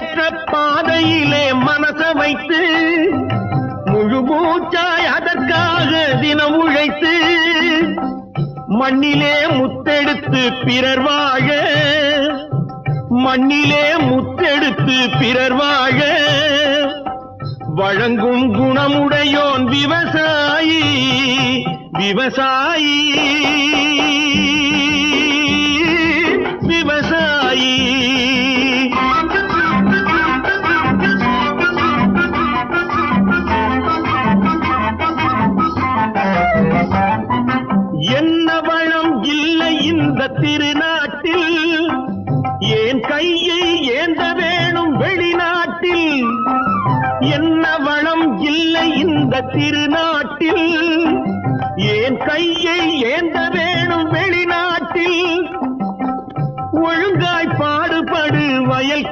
முன்னேற்ற பாதையிலே மனச வைத்து முழு மூச்சாய் அதற்காக தினம் உழைத்து மண்ணிலே முத்தெடுத்து பிறர் வாழ மண்ணிலே முத்தெடுத்து பிறர் வாழ வழங்கும் குணமுடையோன் விவசாயி விவசாயி விவசாயி. என்ன வளம் இல்லை இந்த திருநாட்டில் ஏன் கையை ஏந்த வேணும் வெளிநாட்டில். என்ன வளம் இல்லை இந்த திருநாட்டில் ஏன் கையை ஏந்த வேணும் வெளிநாட்டில். ஒழுங்காய் பாடுபடு வயல்